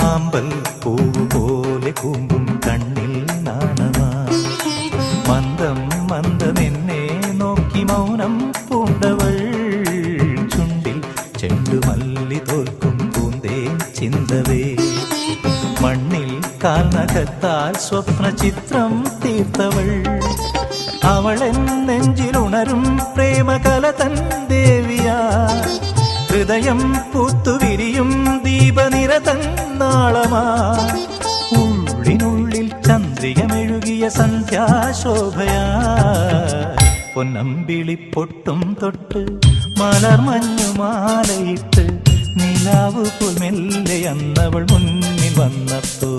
ആമ്പൽ പൂവ് പോലെ കൂമ്പും കണ്ണിൽ നാണമാ മന്ദം മന്ദമെന്നെ നോക്കി മൗനം പൂണ്ടവൾ ചുണ്ടിൽ ചെണ്ടുമല്ലി തോൽക്കും പൂന്തേ ചിന്തവേ മണ്ണിൽ കാൽനഖത്താൽ സ്വപ്ന ചിത്രം തീർത്തവൾ അവളെൻ നെഞ്ചിലുണരും പ്രേമകലതൻ ദേവിയാ ഹൃദയം പൂത്തുവിരിയും ദീപനിരതൻ നാളമാ ഉള്ളിനുള്ളിൽ ചന്ദ്രികമെഴുകിയ സന്ധ്യാശോഭയാ പൊന്നമ്പിളിപ്പൊട്ടും തൊട്ട് മലർമഞ്ഞുമാലയിട്ട് നിലാവ് പോൽ മെല്ലെ അന്നവൾ മുന്നിൽ വന്നപ്പോ